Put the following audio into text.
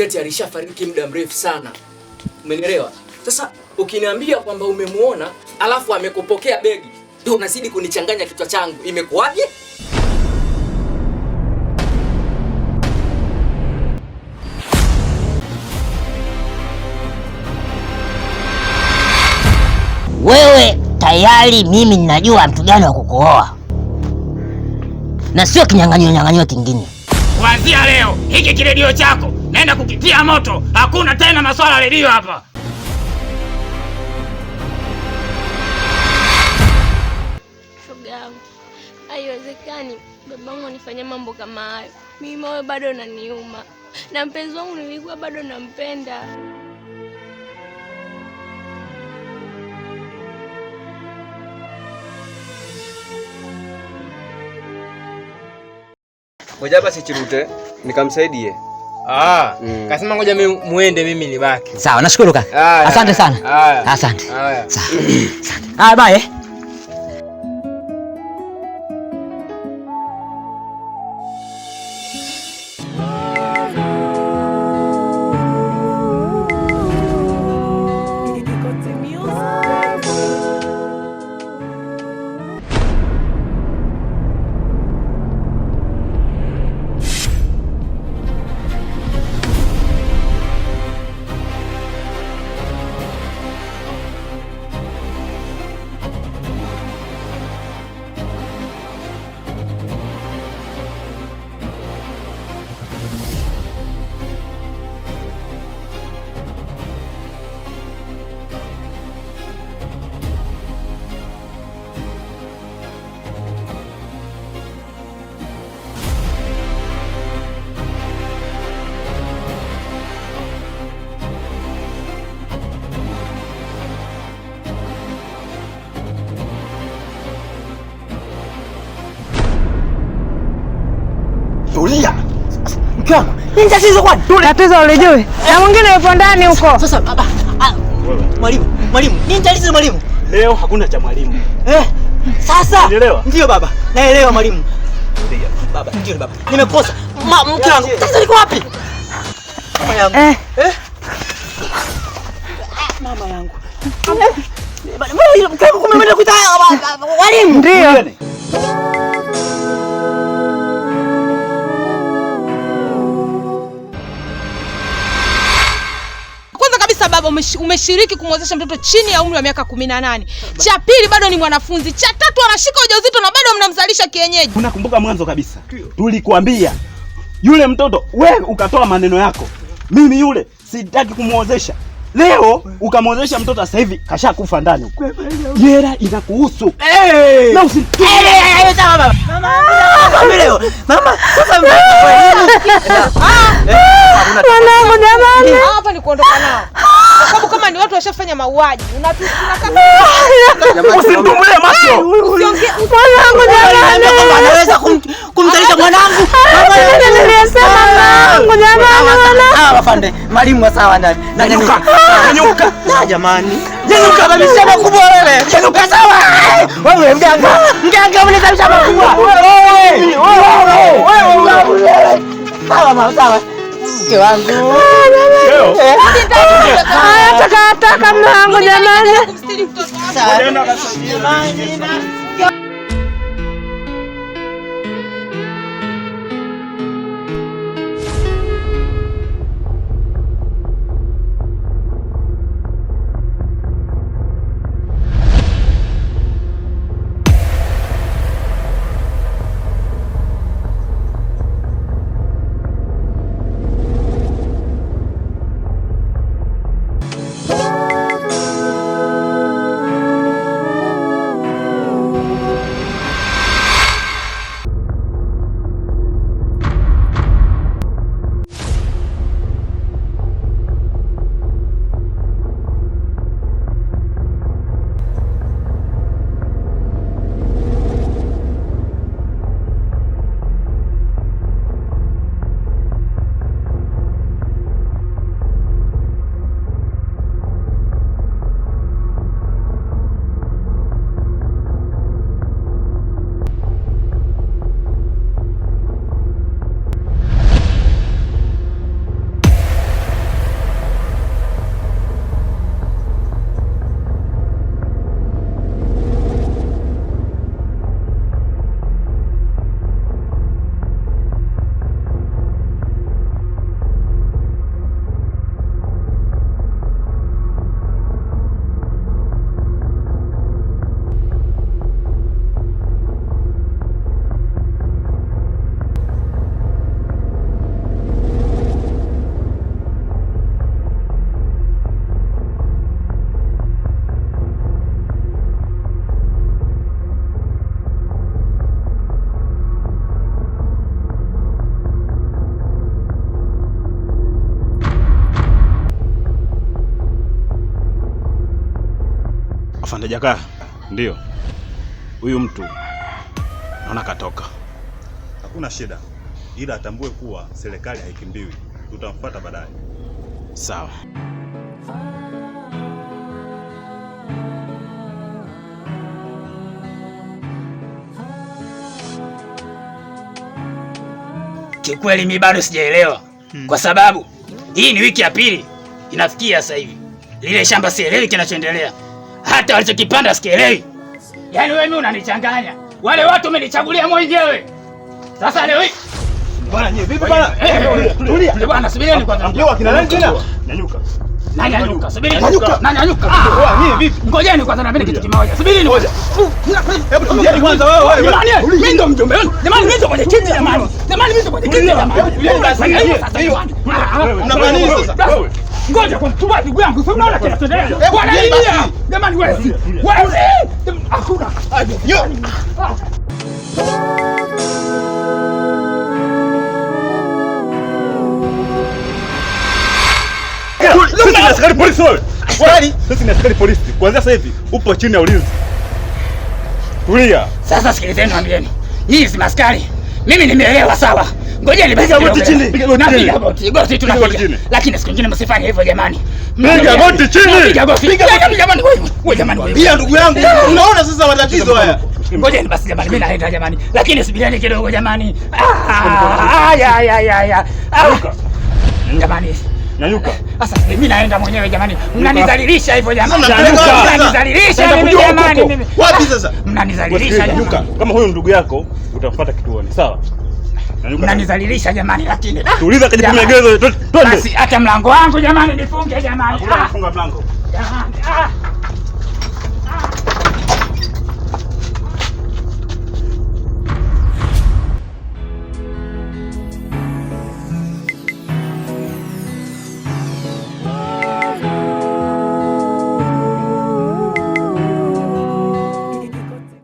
Tete alishafariki muda mrefu sana. Umenielewa? Sasa ukiniambia kwamba umemuona alafu amekupokea begi, ndio unazidi kunichanganya kichwa changu. Imekuwaje? Wewe tayari mimi ninajua mtu gani wa kukuoa. Na sio kinyang'anyio kingine. Kuanzia leo hiki kiredio chako naenda kukitia moto. Hakuna tena maswala ya redio hapa. Shoga yangu, haiwezekani babangu anifanyia mambo kama hayo. Mimi moyo bado unaniuma. Na mpenzi wangu nilikuwa bado nampenda. Ngoja basi Chirute nikamsaidie. Kasema ngoja mimi muende, mimi nibaki. Sawa, nashukuru kaka. Asante sana. Asante. Sawa. Asante. Bye. Tulia. Mke wangu, nini tatizo kwani? Tatizo ulijui. Na mwingine yupo ndani huko. Sasa baba. Mwalimu, nini tatizo mwalimu? Leo hakuna cha mwalimu. Sasa. Unaelewa? Ndio baba. Naelewa mwalimu. Ndio. Baba, ndio baba. Nimekosa. Mke wangu, sasa niko wapi? Mama yangu. Mama yangu. Mke wangu kumemenda kuita walimu. Ndio. Baba, umeshiriki kumwozesha mtoto chini ya umri wa miaka 18. Cha pili bado ni mwanafunzi. Cha tatu anashika ujauzito na bado mnamzalisha kienyeji. Unakumbuka mwanzo kabisa tulikuambia yule mtoto, wewe ukatoa maneno yako, mimi yule sitaki kumuozesha. Leo ukamwozesha mtoto, sasa hivi kashakufa ndani huko. Jera inakuhusu. Na Mama. Mama, sasa mwanangu jamani. Hapa ni kuondoka nao. Sababu kama ni watu washafanya mauaji, usitumbulie macho. Mwanangu jamani. Anaweza kumzalisha mwanangu. Nilisema mwanangu jamani. Sawa afande. Mwalimu sawa ndani. Nyanyuka. Na jamani. Nyanyuka kabisa makubwa wewe. Nyanyuka sawa. Wewe mganga unizalisha makubwa. Wewe. Sawa mama, sawa. Mke wangu. Taka mwanangu jamani. Afande Jakaya. Ndio. Huyu mtu naona katoka. Hakuna shida. Ila atambue kuwa serikali haikimbiwi. Tutamfuata baadaye. Sawa. Kiukweli mimi bado sijaelewa. Kwa sababu hii ni wiki ya pili inafikia sasa hivi. Lile shamba sielewi kinachoendelea. Hata walichokipanda sikielewi. Yaani wewe mimi unanichanganya. Wale watu umenichagulia mwenyewe. Sasa leo hii bwana nyewe vipi bwana? Tulia. Bwana subirieni kwanza. Mjua kina nani tena? Nyanyuka. Nanyanyuka. Subiri. Nanyanyuka. Wewe vipi? Ngojeni kwanza na mimi kitu kimoja. Subiri ngoja. Hebu tulieni kwanza wewe. Jamani, mimi ndo mjumbe wenu. Jamani, mimi ndo kwenye kiti jamani. Jamani, mimi ndo kwenye kiti jamani. Unafanya nini sasa? Wewe. Ngoja kwa mtuwa ndugu yangu. Sio unaona kinachoendelea. Bwana nini? Jamani wewe. Wewe. Hakuna. Sisi ni askari polisi wewe. Kwani? Sisi ni askari polisi. Kuanzia sasa hivi upo chini ya ulinzi. Tulia. Sasa sikilizeni niambieni. Hii si maskari. Mimi nimeelewa sawa. Ngojeni basi. Piga goti chini. Piga goti tunapiga. Lakini siku nyingine msifanye hivyo jamani. Piga goti chini. Piga goti. Piga jamani wewe jamani wewe. Pia ndugu yangu, unaona sasa matatizo haya. Ngojeni basi jamani, mimi naenda jamani. Lakini subirieni kidogo jamani. Jamani. Nyanyuka. Sasa mimi naenda mwenyewe jamani. Mnanidhalilisha hivyo jamani. Mnanidhalilisha mimi jamani mimi. Wapi sasa? Mnanidhalilisha nyanyuka. Kama huyo ndugu yako utamfuata kituoni, sawa? Nyanyuka. Mnanidhalilisha jamani lakini. Tuliza katika maegezo. Twende. Basi hata mlango wangu jamani nifunge jamani. Funga mlango. Jamani.